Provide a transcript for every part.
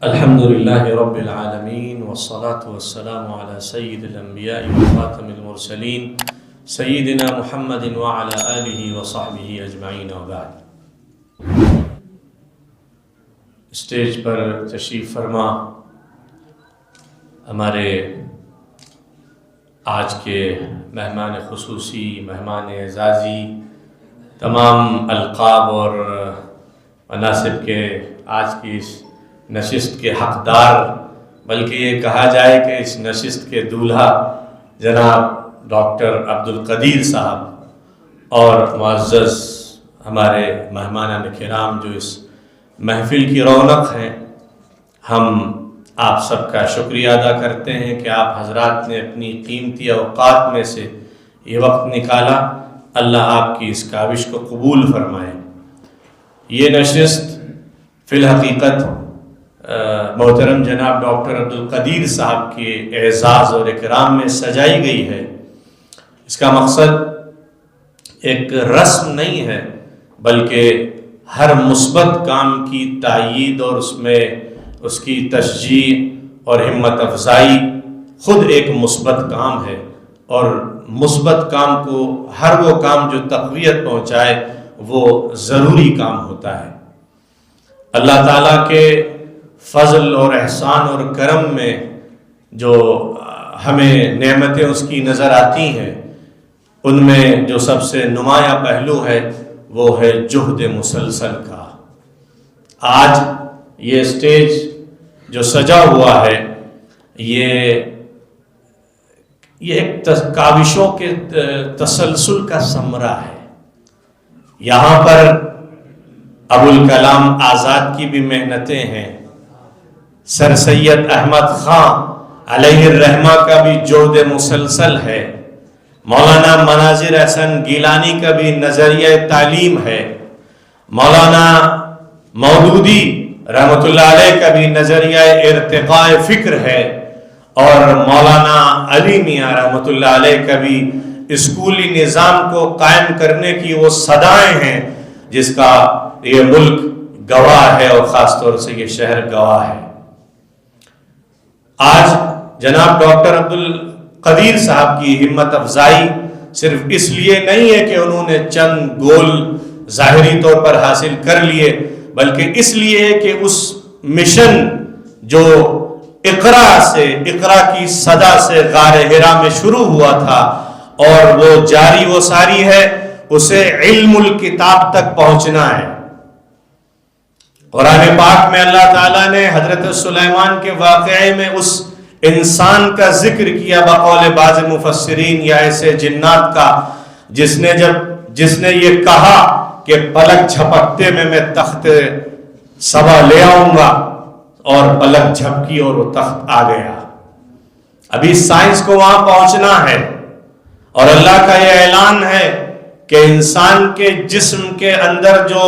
الحمد للہ رب العالمین والصلاة والسلام علی سید الانبیاء وخاتم المرسلین سیدنا محمد وعلی آلہ وصحبہ اجمعین وبعد۔ اسٹیج پر تشریف فرما ہمارے آج کے مہمان خصوصی، مہمان اعزازی، تمام القاب اور مناصب کے آج کی اس نشست کے حقدار، بلکہ یہ کہا جائے کہ اس نشست کے دولہا جناب ڈاکٹر عبدالقدیر صاحب اور معزز ہمارے مہمانان کرام جو اس محفل کی رونق ہیں، ہم آپ سب کا شکریہ ادا کرتے ہیں کہ آپ حضرات نے اپنی قیمتی اوقات میں سے یہ وقت نکالا۔ اللہ آپ کی اس کاوش کو قبول فرمائے۔ یہ نشست فی الحقیقت محترم جناب ڈاکٹر عبدالقدیر صاحب کے اعزاز اور اکرام میں سجائی گئی ہے۔ اس کا مقصد ایک رسم نہیں ہے، بلکہ ہر مثبت کام کی تائید اور اس کی تشجیع اور ہمت افزائی خود ایک مثبت کام ہے، اور مثبت کام کو ہر وہ کام جو تقویت پہنچائے وہ ضروری کام ہوتا ہے۔ اللہ تعالیٰ کے فضل اور احسان اور کرم میں جو ہمیں نعمتیں اس کی نظر آتی ہیں، ان میں جو سب سے نمایاں پہلو ہے وہ ہے جہد مسلسل کا۔ آج یہ اسٹیج جو سجا ہوا ہے یہ ایک کاوشوں کے تسلسل کا ثمرہ ہے۔ یہاں پر ابوالکلام آزاد کی بھی محنتیں ہیں، سر سید احمد خان علیہ الرحمہ کا بھی جہد مسلسل ہے، مولانا مناظر احسن گیلانی کا بھی نظریہ تعلیم ہے، مولانا مودودی رحمۃ اللہ علیہ کا بھی نظریہ ارتقاء فکر ہے، اور مولانا علی میاں رحمۃ اللہ علیہ کا بھی اسکولی نظام کو قائم کرنے کی وہ صدائیں ہیں جس کا یہ ملک گواہ ہے، اور خاص طور سے یہ شہر گواہ ہے۔ آج جناب ڈاکٹر عبدالقدیر صاحب کی ہمت افزائی صرف اس لیے نہیں ہے کہ انہوں نے چند گول ظاہری طور پر حاصل کر لیے، بلکہ اس لیے ہے کہ اس مشن جو اقرا کی صدا سے غار حرا میں شروع ہوا تھا اور وہ جاری و ساری ہے، اسے علم الکتاب تک پہنچنا ہے۔ قرآن پاک میں اللہ تعالیٰ نے حضرت سلیمان کے واقعے میں اس انسان کا ذکر کیا بقول بعض مفسرین یا ایسے جنات کا جس نے یہ کہا کہ پلک جھپکتے میں تخت سبا لے آؤں گا، اور پلک جھپکی اور وہ تخت آ گیا۔ ابھی سائنس کو وہاں پہنچنا ہے، اور اللہ کا یہ اعلان ہے کہ انسان کے جسم کے اندر جو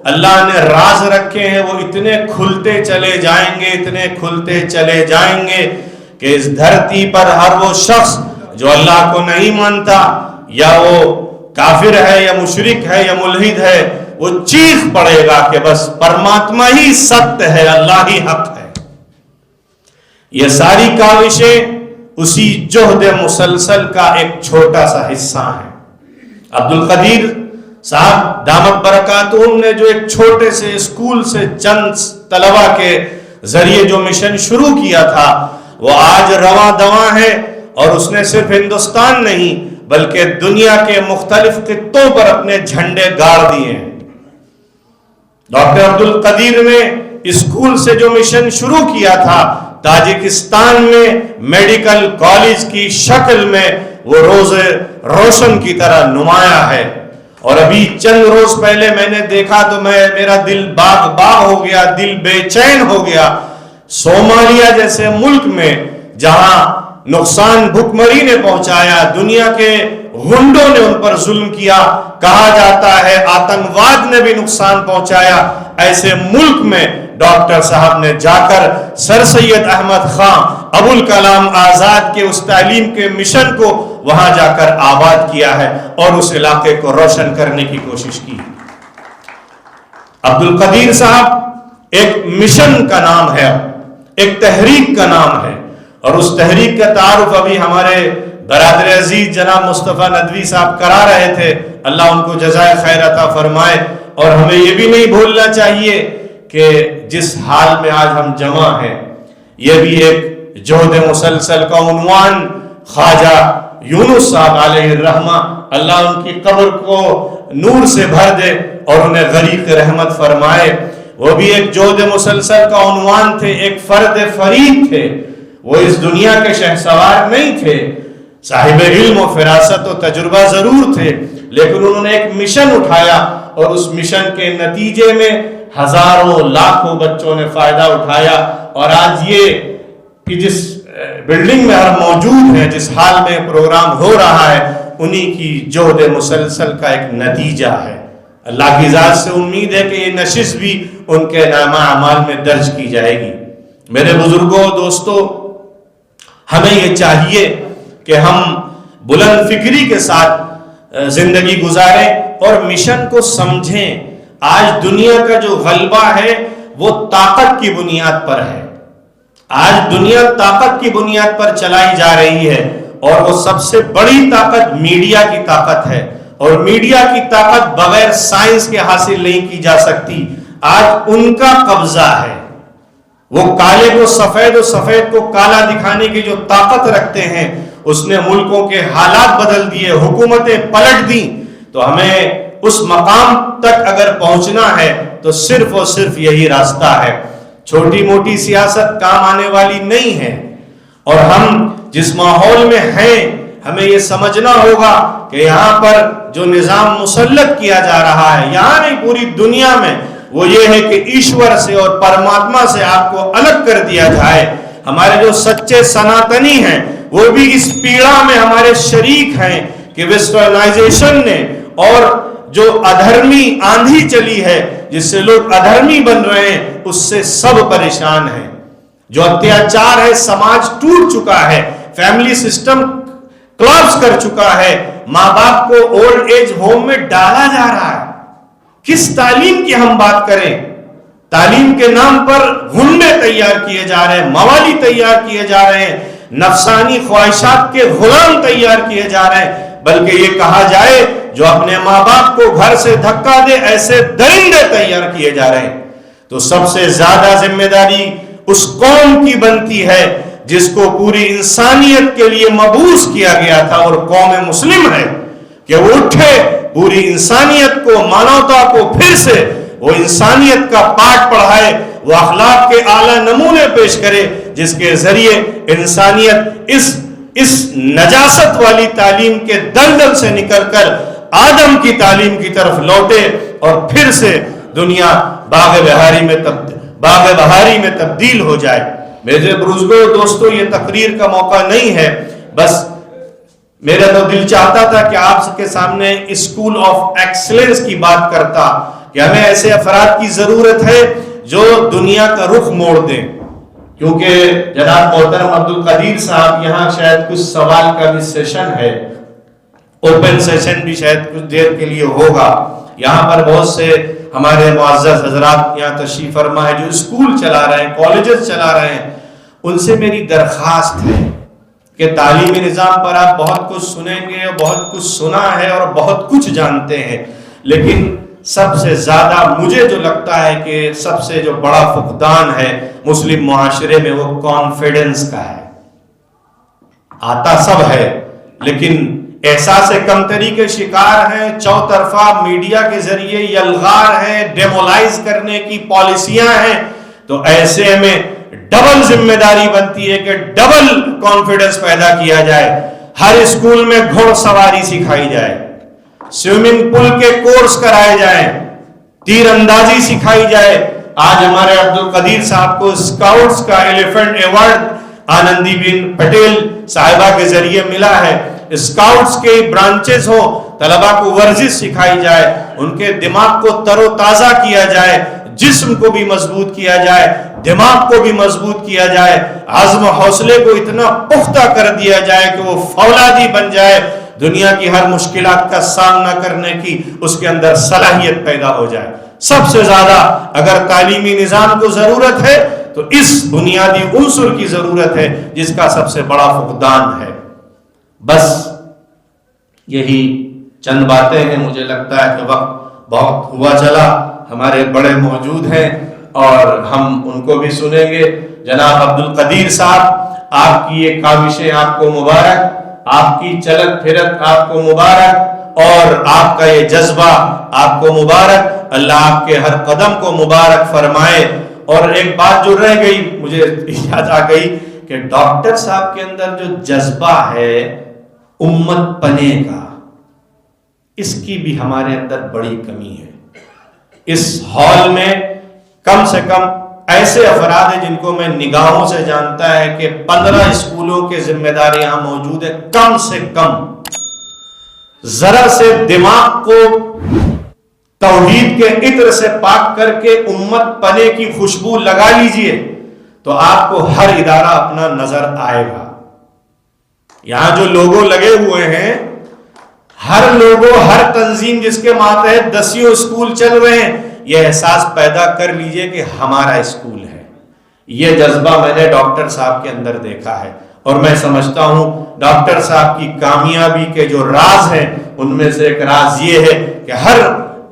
اللہ نے راز رکھے ہیں وہ اتنے کھلتے چلے جائیں گے، اتنے کھلتے چلے جائیں گے کہ اس دھرتی پر ہر وہ شخص جو اللہ کو نہیں مانتا، یا وہ کافر ہے یا مشرک ہے یا ملحد ہے، وہ چیخ پڑے گا کہ بس پرماتما ہی ستیہ ہے، اللہ ہی حق ہے۔ یہ ساری کاوشیں اسی جہد مسلسل کا ایک چھوٹا سا حصہ ہے۔ عبدالقدیر صاحب دامت برکاتہم نے جو ایک چھوٹے سے اسکول سے چند طلبہ کے ذریعے جو مشن شروع کیا تھا وہ آج رواں دواں ہے، اور اس نے صرف ہندوستان نہیں بلکہ دنیا کے مختلف خطوں پر اپنے جھنڈے گاڑ دیے ہیں۔ ڈاکٹر عبدالقدیر نے اسکول سے جو مشن شروع کیا تھا تاجکستان میں میڈیکل کالج کی شکل میں وہ روز روشن کی طرح نمایاں ہے، اور ابھی چند روز پہلے میں نے دیکھا تو میرا دل باغ ہو گیا، دل بے چین ہو گیا۔ صومالیہ جیسے ملک میں جہاں نقصان بھکمری نے پہنچایا، دنیا کے غنڈوں نے ان پر ظلم کیا، کہا جاتا ہے آتنکواد نے بھی نقصان پہنچایا، ایسے ملک میں ڈاکٹر صاحب نے جا کر سر سید احمد خان ابوالکلام آزاد کے اس تعلیم کے مشن کو وہاں جا کر آباد کیا ہے اور اس علاقے کو روشن کرنے کی کوشش کی۔ عبدالقدیر صاحب ایک مشن کا نام ہے، ایک تحریک کا نام ہے، اور اس تحریک کا تعارف ابھی ہمارے برادر عزیز جناب مصطفیٰ ندوی صاحب کرا رہے تھے، اللہ ان کو جزائے خیر عطا فرمائے۔ اور ہمیں یہ بھی نہیں بھولنا چاہیے کہ جس حال میں آج ہم جمع ہیں، یہ بھی ایک جہد مسلسل کا عنوان خواجہ یونس صاحب علیہ الرحمہ، اللہ ان کی قبر کو نور سے بھر دے اور انہیں غریق رحمت فرمائے، وہ بھی ایک جہد مسلسل کا عنوان تھے، ایک فرد فرید تھے، وہ اس دنیا کے شہسوار نہیں تھے، صاحب علم و فراست و تجربہ ضرور تھے، لیکن انہوں نے ایک مشن اٹھایا اور اس مشن کے نتیجے میں ہزاروں لاکھوں بچوں نے فائدہ اٹھایا، اور آج یہ کہ جس بلڈنگ میں ہم موجود ہیں، جس حال میں پروگرام ہو رہا ہے، انہی کی جہد مسلسل کا ایک نتیجہ ہے۔ اللہ کی ذات سے امید ہے کہ یہ نشست بھی ان کے نامہ اعمال میں درج کی جائے گی۔ میرے بزرگوں، دوستو، ہمیں یہ چاہیے کہ ہم بلند فکری کے ساتھ زندگی گزاریں اور مشن کو سمجھیں۔ آج دنیا کا جو غلبہ ہے وہ طاقت کی بنیاد پر ہے، آج دنیا طاقت کی بنیاد پر چلائی جا رہی ہے، اور وہ سب سے بڑی طاقت میڈیا کی طاقت ہے، اور میڈیا کی طاقت بغیر سائنس کے حاصل نہیں کی جا سکتی۔ آج ان کا قبضہ ہے، وہ کالے کو سفید و سفید کو کالا دکھانے کی جو طاقت رکھتے ہیں، اس نے ملکوں کے حالات بدل دیے، حکومتیں پلٹ دیں۔ تو ہمیں اس مقام تک اگر پہنچنا ہے تو صرف اور صرف یہی راستہ ہے، چھوٹی موٹی سیاست کام آنے والی نہیں ہے، اور ہم جس ماحول میں ہیں ہمیں یہ سمجھنا ہوگا کہ یہاں پر جو نظام مسلط کیا جا رہا ہے، یہاں نہیں پوری دنیا میں، وہ یہ ہے کہ ایشور سے اور پرماتما سے آپ کو الگ کر دیا جائے۔ ہمارے جو سچے سناتنی ہیں وہ بھی اس پیڑا میں ہمارے شریک ہیں کہ ویسٹرنائزیشن نے اور جو ادھرمی آندھی چلی ہے جس سے لوگ ادھرمی بن رہے ہیں، اس سے سب پریشان ہیں۔ جو اتیاچار ہے، سماج ٹوٹ چکا ہے، فیملی سسٹم کلپس کر چکا ہے، ماں باپ کو اولڈ ایج ہوم میں ڈالا جا رہا ہے۔ کس تعلیم کی ہم بات کریں؟ تعلیم کے نام پر غنڈے تیار کیے جا رہے ہیں، موالی تیار کیے جا رہے ہیں، نفسانی خواہشات کے غلام تیار کیے جا رہے ہیں، بلکہ یہ کہا جائے جو اپنے ماں باپ کو گھر سے دھکا دے ایسے درندے تیار کیے جا رہے ہیں۔ تو سب سے زیادہ ذمہ داری اس قوم کی بنتی ہے جس کو پوری انسانیت کے لیے مبعوث کیا گیا تھا، اور قوم مسلم ہے، کہ وہ اٹھے، پوری انسانیت کو، مانوتا کو پھر سے وہ انسانیت کا پاٹ پڑھائے، وہ اخلاق کے اعلیٰ نمونے پیش کرے، جس کے ذریعے انسانیت اس نجاست والی تعلیم کے دلدل سے نکل کر آدم کی تعلیم کی طرف لوٹے، اور پھر سے دنیا باغ بہاری میں تبدیل ہو جائے۔ میرے بزرگوں، دوستو، یہ تقریر کا موقع نہیں ہے، بس میرا تو دل چاہتا تھا کہ آپ کے سامنے اسکول آف ایکسلنس کی بات کرتا، کہ ہمیں ایسے افراد کی ضرورت ہے جو دنیا کا رخ موڑ دیں، کیونکہ جناب محترم عبد القدیر صاحب یہاں شاید کچھ سوال کا بھی سیشن ہے، اوپن سیشن بھی شاید کچھ دیر کے لیے ہوگا۔ یہاں پر بہت سے ہمارے معزز حضرات یہاں تشریف فرما ہے جو اسکول چلا رہے ہیں، کالجز چلا رہے ہیں، ان سے میری درخواست ہے کہ تعلیمی نظام پر آپ بہت کچھ سنیں گے، بہت کچھ سنا ہے اور بہت کچھ جانتے ہیں، لیکن سب سے زیادہ مجھے جو لگتا ہے کہ سب سے جو بڑا فقدان ہے مسلم معاشرے میں، وہ کانفیڈنس کا ہے۔ آتا سب ہے، لیکن احساس کمتری کے شکار ہیں، چوطرفہ میڈیا کے ذریعے یلغار ہیں، ڈیمولائز کرنے کی پالیسیاں ہیں، تو ایسے میں ڈبل ذمہ داری بنتی ہے کہ ڈبل کانفیڈنس پیدا کیا جائے۔ ہر اسکول میں گھوڑ سواری سکھائی جائے، سوئمنگ پول کے کورس کرائے جائیں، تیر اندازی سکھائی جائے۔ آج ہمارے عبد القدیر صاحب کو اسکاؤٹس کا ایلیفنٹ ایوارڈ آنندی بین پٹیل صاحبہ کے ذریعے ملا ہے۔ اسکاؤٹس کے برانچز ہو، طلبہ کو ورزش سکھائی جائے، ان کے دماغ کو تر و تازہ کیا جائے، جسم کو بھی مضبوط کیا جائے، دماغ کو بھی مضبوط کیا جائے، عزم و حوصلے کو اتنا پختہ کر دیا جائے کہ وہ فولادی بن جائے، دنیا کی ہر مشکلات کا سامنا کرنے کی اس کے اندر صلاحیت پیدا ہو جائے۔ سب سے زیادہ اگر تعلیمی نظام کو ضرورت ہے تو اس بنیادی عنصر کی ضرورت ہے جس کا سب سے بڑا فقدان ہے. بس یہی چند باتیں ہیں. مجھے لگتا ہے کہ وقت بہت ہوا چلا. ہمارے بڑے موجود ہیں اور ہم ان کو بھی سنیں گے. جناب عبد القدیر صاحب، آپ کی یہ کاوشیں آپ کو مبارک، آپ کی چلت پھرت آپ کو مبارک، اور آپ کا یہ جذبہ آپ کو مبارک. اللہ آپ کے ہر قدم کو مبارک فرمائے. اور ایک بات جو رہ گئی مجھے یاد آ گئی کہ ڈاکٹر صاحب کے اندر جو جذبہ ہے امت پنے کا، اس کی بھی ہمارے اندر بڑی کمی ہے. اس ہال میں کم سے کم ایسے افراد ہیں جن کو میں نگاہوں سے جانتا ہے کہ 15 اسکولوں کے ذمہ دار یہاں موجود ہیں. کم سے کم ذرا سے دماغ کو توحید کے عطر سے پاک کر کے امت پنے کی خوشبو لگا لیجئے تو آپ کو ہر ادارہ اپنا نظر آئے گا. یہاں جو لوگوں لگے ہوئے ہیں، ہر لوگوں، ہر تنظیم جس کے ماتحت 10 اسکول چل رہے ہیں، یہ احساس پیدا کر لیجئے کہ ہمارا اسکول ہے. یہ جذبہ میں نے ڈاکٹر صاحب کے اندر دیکھا ہے، اور میں سمجھتا ہوں ڈاکٹر صاحب کی کامیابی کے جو راز ہیں ان میں سے ایک راز یہ ہے کہ ہر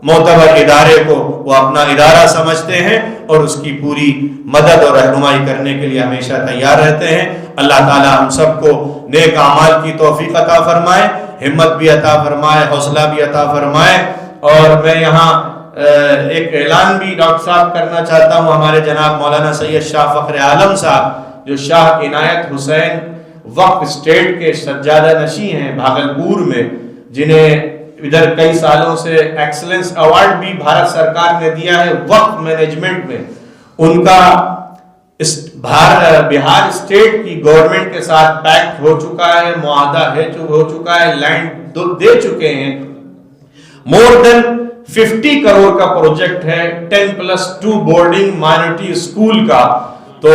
معتبر ادارے کو وہ اپنا ادارہ سمجھتے ہیں اور اس کی پوری مدد اور رہنمائی کرنے کے لیے ہمیشہ تیار رہتے ہیں. اللہ تعالی ہم سب کو نیک اعمال کی توفیق عطا فرمائے، ہمت بھی عطا فرمائے، حوصلہ بھی عطا فرمائے. اور میں یہاں ایک اعلان بھی ڈاکٹر صاحب کرنا چاہتا ہوں. ہمارے جناب مولانا سید شاہ فخر عالم صاحب جو شاہ عنایت حسین وقف اسٹیٹ کے سجادہ نشین ہیں بھاگلپور میں، جنہیں ادھر کئی سالوں سے ایکسلنس ایوارڈ بھی بھارت سرکار نے دیا ہے وقف مینجمنٹ میں، ان کا بہار اسٹیٹ کی گورنمنٹ کے ساتھ پیکٹ ہو چکا ہے، معاہدہ ہو چکا ہے، لینڈ دے چکے ہیں. مور دین 50 کروڑ کا پروجیکٹ ہے 10+2 بورڈنگ مائنورٹی اسکول کا. تو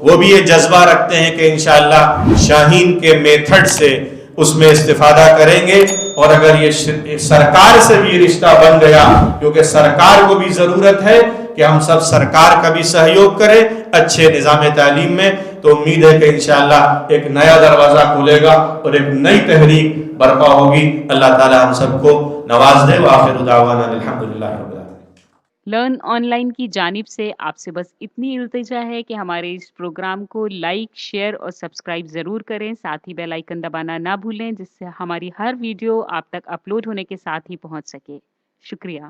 وہ بھی یہ جذبہ رکھتے ہیں کہ انشاءاللہ شاہین کے میتھڈ سے اس میں استفادہ کریں گے. اور اگر یہ سرکار سے بھی رشتہ بن گیا، کیونکہ سرکار کو بھی ضرورت ہے کہ ہم سب سرکار کا بھی سہیوگ کریں اچھے نظام تعلیم میں، تو امید ہے کہ انشاءاللہ ایک نیا دروازہ کھلے گا اور ایک نئی تحریک برپا ہوگی. اللہ تعالی ہم سب کو نواز دے. وآخر دعوانا الحمدللہ رب العالمین. لرن آن لائن کی جانب سے آپ سے بس اتنی التجا ہے کہ ہمارے اس پروگرام کو لائک، شیئر اور سبسکرائب ضرور کریں. ساتھ ہی بیل آئیکن دبانا نہ بھولیں جس سے ہماری ہر ویڈیو آپ تک اپلوڈ ہونے کے ساتھ ہی پہنچ سکے. شکریہ.